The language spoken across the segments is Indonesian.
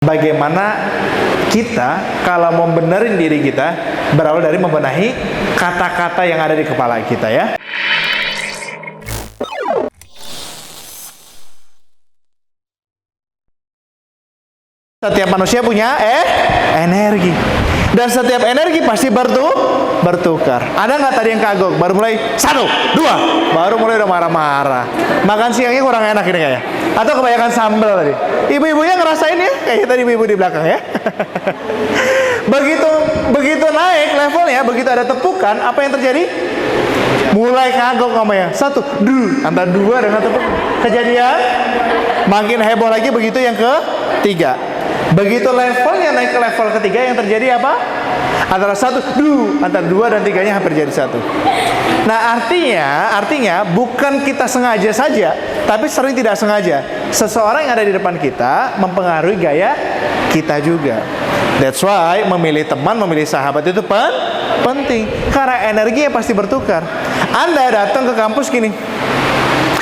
Bagaimana kita kalau mau benerin diri kita berawal dari membenahi kata-kata yang ada di kepala kita ya. Setiap manusia punya energi. Dan setiap energi pasti bertukar. Ada nggak tadi yang kagok? Baru mulai 1, 2, baru mulai udah marah-marah. Makan siangnya kurang enak ini kayaknya. Atau kebanyakan sambal tadi. Ibu-ibunya ngerasain ya? Kayak tadi ibu-ibu di belakang ya. Begitu naik levelnya, begitu ada tepukan, apa yang terjadi? Mulai kagok namanya. 1, antara 2 dengan tepuk. Kejadian makin heboh lagi begitu yang ketiga. Begitu levelnya naik ke level ketiga, yang terjadi apa? Antara 1, antara 2 dan 3-nya hampir jadi 1. Nah, artinya bukan kita sengaja saja, tapi sering tidak sengaja. Seseorang yang ada di depan kita mempengaruhi gaya kita juga. That's why memilih teman, memilih sahabat itu penting. Karena energinya pasti bertukar. Anda datang ke kampus gini,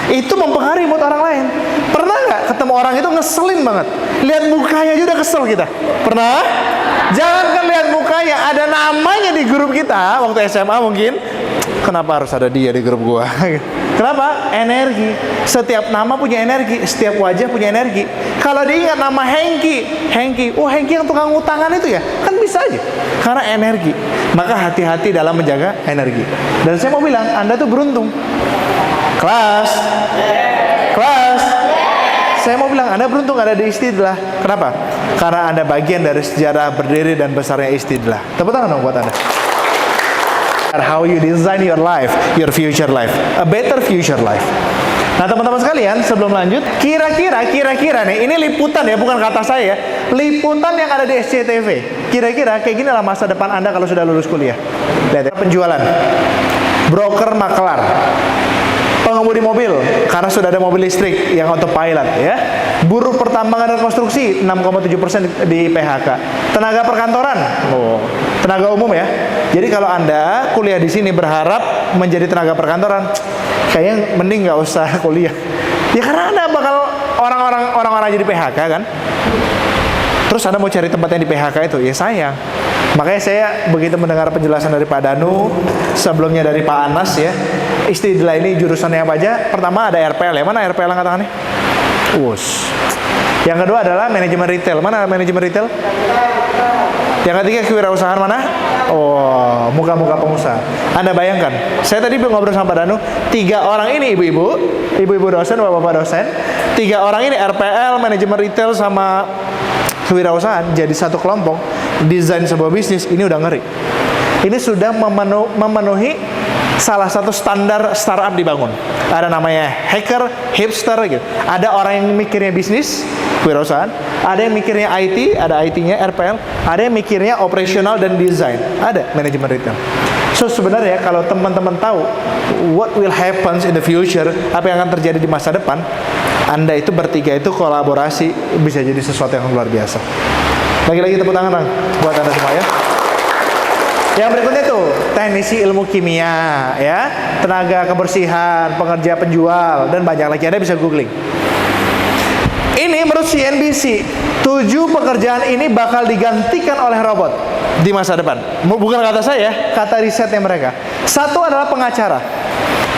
itu mempengaruhi mood orang lain. Pernah nggak ketemu orang itu ngeselin banget? Lihat mukanya aja udah kesel kita. Pernah? Jangankan lihat mukanya, ada namanya di grup kita waktu SMA mungkin. Kenapa harus ada dia di grup gua? Kenapa? Energi. Setiap nama punya energi, setiap wajah punya energi. Kalau diingat nama Hengki, oh Hengki yang tukang utangan itu ya, kan bisa aja. Karena energi. Maka hati-hati dalam menjaga energi. Dan saya mau bilang, Anda tuh beruntung. Kelas. Saya mau bilang Anda beruntung ada di Istidlah. Kenapa? Karena Anda bagian dari sejarah berdiri dan besarnya Istidlah. Tepuk tangan dong buat Anda. How you design your life, your future life, a better future life. Nah teman-teman sekalian, sebelum lanjut, kira-kira nih, ini liputan ya, bukan kata saya. Liputan yang ada di SCTV. Kira-kira kayak gini lah masa depan Anda kalau sudah lulus kuliah. Lihat ya, penjualan, broker makelar, pengemudi mobil karena sudah ada mobil listrik yang autopilot ya. Buruh pertambangan dan konstruksi 6,7% di PHK. Tenaga perkantoran, tenaga umum ya. Jadi kalau Anda kuliah di sini berharap menjadi tenaga perkantoran, kayaknya mending nggak usah kuliah. Ya karena Anda bakal orang-orang jadi PHK kan. Terus Anda mau cari tempat yang di PHK itu, ya sayang. Makanya saya begitu mendengar penjelasan dari Pak Danu, sebelumnya dari Pak Anas ya, Istidlah ini jurusannya apa aja? Pertama ada RPL ya, mana RPL angkat tangannya? Yang kedua adalah manajemen retail, mana manajemen retail? Yang ketiga kewirausahaan, mana? Oh, muka-muka pengusaha. Anda bayangkan, saya tadi ngobrol sama Pak Danu, 3 orang ini ibu-ibu dosen, bapak-bapak dosen, 3 orang ini RPL, manajemen retail sama kewirausahaan jadi satu kelompok desain sebuah bisnis. Ini udah ngeri. Ini sudah memenuhi salah satu standar startup dibangun. Ada namanya hacker, hipster gitu. Ada orang yang mikirnya bisnis, kewirausahaan. Ada yang mikirnya IT, ada IT-nya RPL. Ada yang mikirnya operasional dan desain. Ada manajemen retail. So sebenarnya kalau teman-teman tahu what will happen in the future, apa yang akan terjadi di masa depan, Anda itu bertiga itu kolaborasi bisa jadi sesuatu yang luar biasa. Lagi-lagi tepuk tangan buat Anda semua ya. Yang berikutnya tuh teknisi ilmu kimia ya, tenaga kebersihan, pengerja penjual, dan banyak lagi. Anda bisa googling. Ini menurut CNBC, 7 pekerjaan ini bakal digantikan oleh robot di masa depan. Bukan kata saya, kata risetnya mereka. 1 adalah pengacara.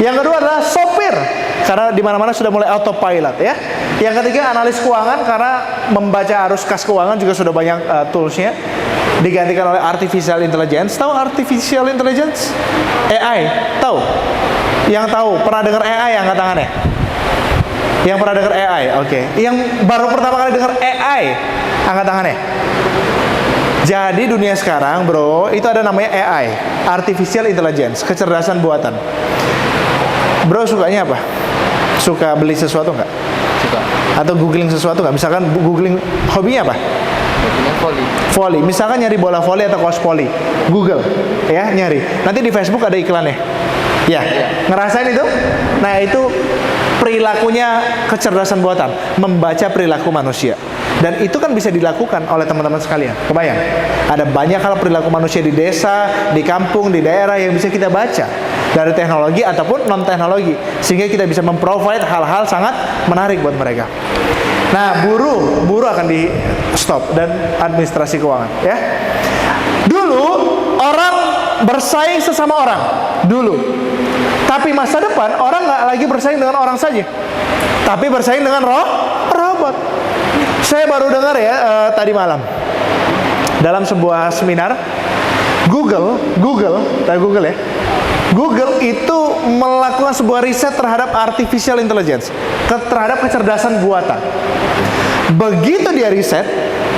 Yang kedua adalah sopir, karena di mana-mana sudah mulai autopilot ya. Yang ketiga analis keuangan, karena membaca arus kas keuangan juga sudah banyak toolsnya. Digantikan oleh artificial intelligence. Tahu artificial intelligence? AI. Tahu? Yang tahu pernah dengar AI angkat tangannya? Yang pernah dengar AI? Oke. Yang baru pertama kali dengar AI angkat tangannya? Jadi dunia sekarang bro, itu ada namanya AI, artificial intelligence, kecerdasan buatan. Bro sukanya apa? Suka beli sesuatu nggak? Suka. Atau googling sesuatu nggak? Misalkan googling, hobinya apa? Hobinya Volley. Misalkan nyari bola volley atau kaos volley, Google ya, nyari. Nanti di Facebook ada iklannya. Ya, ngerasain itu? Nah itu perilakunya kecerdasan buatan, membaca perilaku manusia. Dan itu kan bisa dilakukan oleh teman-teman sekalian. Kebayang? Ada banyak hal perilaku manusia di desa, di kampung, di daerah yang bisa kita baca dari teknologi ataupun non teknologi, sehingga kita bisa memprovide hal-hal sangat menarik buat mereka. Nah, buruh akan di stop dan administrasi keuangan, ya. Dulu orang bersaing sesama orang, dulu. Tapi masa depan orang nggak lagi bersaing dengan orang saja, tapi bersaing dengan robot. Saya baru dengar ya tadi malam dalam sebuah seminar, Google ya. Google itu melakukan sebuah riset terhadap artificial intelligence, terhadap kecerdasan buatan. Begitu dia riset,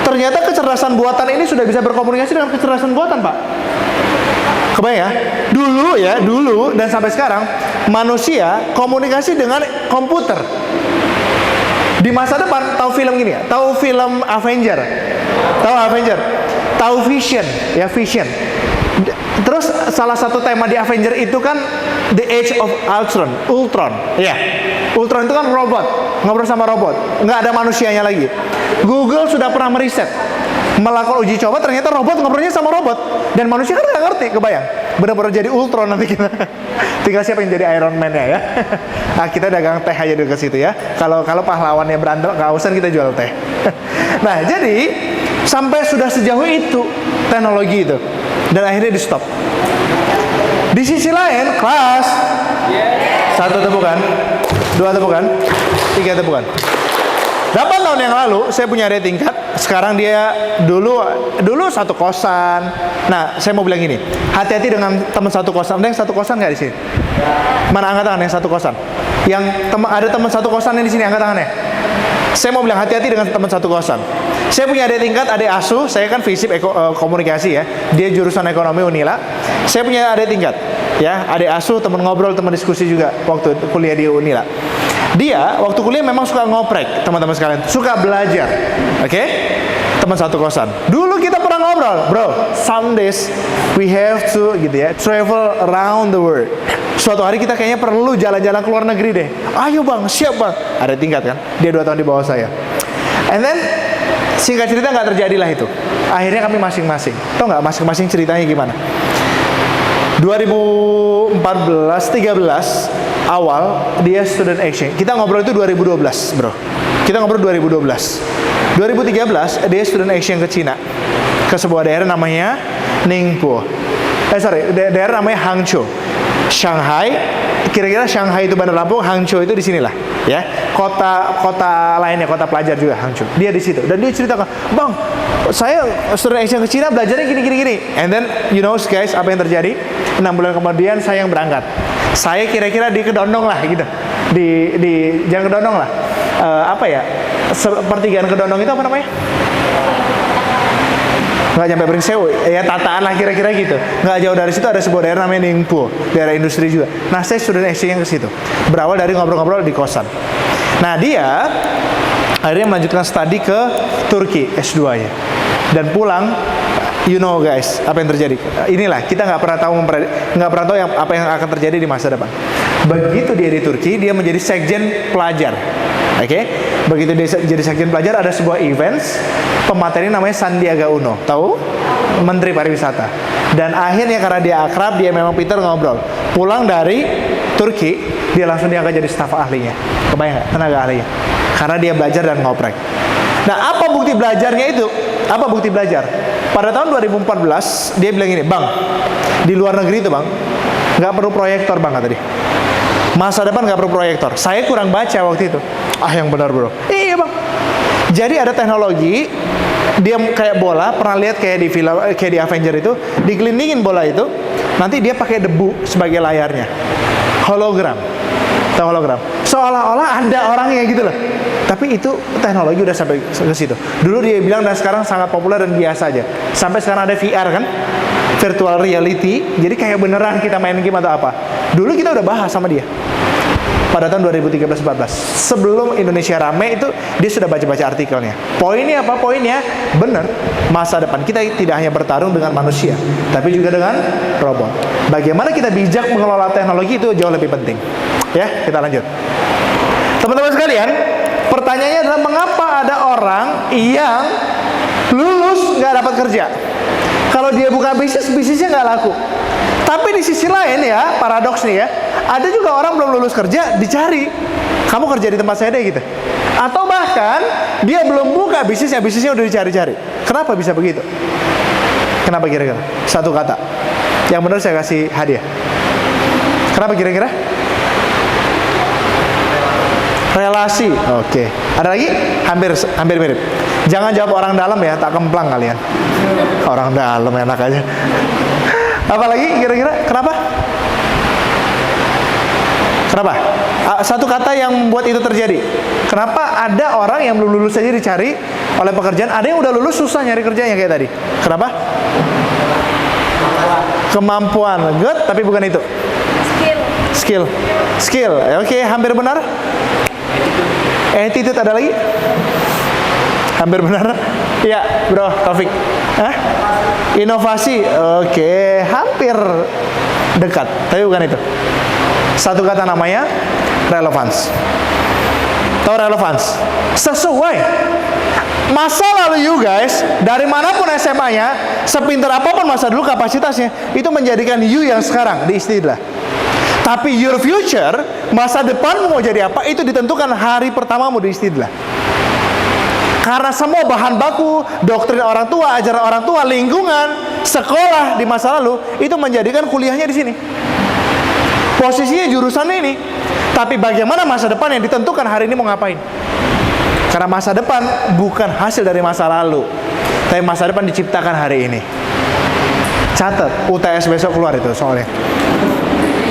ternyata kecerdasan buatan ini sudah bisa berkomunikasi dengan kecerdasan buatan, Pak. Kebayang ya? Dulu dan sampai sekarang manusia komunikasi dengan komputer. Di masa depan, tahu film gini ya? Tahu film Avenger? Tahu Vision, ya, Vision. Terus salah satu tema di Avenger itu kan The Age of Ultron, ya. Ultron itu kan robot, ngobrol sama robot, nggak ada manusianya lagi. Google sudah pernah meriset, melakukan uji coba, ternyata robot ngobrolnya sama robot, dan manusia kan nggak ngerti, kebayang. Benar-benar jadi Ultron nanti kita. Tinggal siapa yang jadi Iron Man-nya ya. Nah, kita dagang teh aja dulu ke situ ya. Kalau pahlawannya berantem, kehausan kita jual teh. Nah, jadi sampai sudah sejauh itu teknologi itu, dan akhirnya di stop. Di sisi lain, kelas 1 tepukan, 2 tepukan, 3 tepukan. 8 tahun yang lalu saya punya adik tingkat. Sekarang dia dulu satu kosan. Nah, saya mau bilang gini, hati-hati dengan teman satu kosan. Ada yang satu kosan nggak di sini? Mana angkat tangan yang satu kosan? Ada teman satu kosan yang di sini, angkat tangannya. Saya mau bilang hati-hati dengan teman satu kosan. Saya punya adik tingkat, adik asuh. Saya kan FISIP komunikasi ya. Dia jurusan ekonomi Unila. Saya punya adik tingkat, ya, adik asuh, teman ngobrol, teman diskusi juga waktu kuliah di Unila. Dia waktu kuliah memang suka ngoprek, teman-teman sekalian, suka belajar, oke? Teman satu kosan. Dulu kita pernah ngobrol, bro. Some days we have to, gitu ya, travel around the world. Suatu hari kita kayaknya perlu jalan-jalan ke luar negeri deh. Ayo bang, siap bang. Ada tingkat kan? Dia 2 tahun di bawah saya. And then singkat cerita nggak terjadilah itu. Akhirnya kami masing-masing. Tahu nggak masing-masing ceritanya gimana? 2014-13 awal dia student exchange. Kita ngobrol itu 2012, bro. Kita ngobrol 2012. 2013 dia student exchange ke Cina, ke sebuah daerah namanya Ningpo. Daerah namanya Hangzhou. Shanghai, kira-kira Shanghai itu Bandar Lampung, Hangzhou itu di sinilah, ya. Kota lainnya, kota pelajar juga Hangzhou. Dia di situ dan dia ceritakan, "Bang, saya student exchange ke Cina, belajarnya gini. And then you know guys, apa yang terjadi? 6 bulan kemudian saya yang berangkat. Saya kira-kira di Kedondong lah gitu. Di jangan Kedondong lah. Pertigaan Kedondong itu apa namanya? Nggak nyampe Pringsewu, ya Tataan lah kira-kira gitu. Nggak jauh dari situ ada sebuah daerah namanya Ningpo, daerah industri juga. Nah, saya student exchange ke situ. Berawal dari ngobrol-ngobrol di kosan. Nah, dia akhirnya melanjutkan studi ke Turki S2-nya. Dan pulang, you know guys, apa yang terjadi? Inilah, kita nggak pernah tahu apa yang akan terjadi di masa depan. Begitu dia di Turki, dia menjadi sekjen pelajar. Oke, begitu dia jadi sekjen pelajar, ada sebuah events, pemateri namanya Sandiaga Uno, tahu? Menteri Pariwisata. Dan akhirnya karena dia akrab, dia memang pintar ngobrol. Pulang dari Turki, dia langsung diangkat jadi staf ahlinya. Kebayang nggak? Tenaga ahlinya. Karena dia belajar dan ngoprek. Nah, apa bukti belajarnya itu? Apa bukti belajar? Pada tahun 2014, dia bilang gini, "Bang, di luar negeri itu bang, nggak perlu proyektor bang," kata dia. Masa depan nggak perlu proyektor. Saya kurang baca waktu itu. Yang benar bro. Iya bang. Jadi ada teknologi, dia kayak bola, pernah lihat kayak di film, kayak di Avenger itu, dikelilingin bola itu, nanti dia pakai debu sebagai layarnya. Hologram. Tahu hologram? Seolah-olah ada orangnya gitu loh. Tapi itu teknologi udah sampai ke situ. Dulu dia bilang dan sekarang sangat populer dan biasa aja. Sampai sekarang ada VR kan? Virtual reality. Jadi kayak beneran kita main game atau apa. Dulu kita udah bahas sama dia. Pada tahun 2013-14. Sebelum Indonesia rame itu dia sudah baca-baca artikelnya. Poinnya apa? Poinnya benar. Masa depan kita tidak hanya bertarung dengan manusia, tapi juga dengan robot. Bagaimana kita bijak mengelola teknologi itu jauh lebih penting. Ya, kita lanjut. Teman-teman sekalian, pertanyaannya adalah mengapa ada orang yang lulus nggak dapat kerja? Kalau dia buka bisnisnya nggak laku. Tapi di sisi lain ya, paradoks nih ya, ada juga orang belum lulus kerja dicari. Kamu kerja di tempat saya deh gitu. Atau bahkan Dia belum buka bisnisnya udah dicari-cari. Kenapa bisa begitu? Kenapa kira-kira? Satu kata. Yang benar saya kasih hadiah. Kenapa kira-kira? Relasi. Oke. Ada lagi? Hampir mirip. Jangan jawab orang dalam ya, tak kemplang kalian. Orang dalam enak aja. Apa lagi kira-kira? Kenapa? Kenapa? Satu kata yang membuat itu terjadi. Kenapa ada orang yang belum lulus saja dicari oleh pekerjaan, ada yang udah lulus susah nyari kerjanya kayak tadi? Kenapa? Kemampuan. Good, tapi bukan itu. Skill. Oke, hampir benar. Attitude ada lagi? Hampir benar. Iya, bro, Taufik. Inovasi. Oke, hampir dekat, tapi bukan itu. Satu kata namanya relevance. Tahu relevance? Sesuai. Masa lalu you guys, dari manapun SMA-nya, sepintar apapun masa dulu kapasitasnya, itu menjadikan you yang sekarang di Istilah. Tapi your future, masa depanmu mau jadi apa, itu ditentukan hari pertamamu di Istilah. Karena semua bahan baku, doktrin orang tua, ajaran orang tua, lingkungan, sekolah di masa lalu, itu menjadikan kuliahnya di sini. Posisinya jurusannya ini. Tapi bagaimana masa depan yang ditentukan hari ini mau ngapain? Karena masa depan bukan hasil dari masa lalu, tapi masa depan diciptakan hari ini. Catat, UTS besok keluar itu soalnya.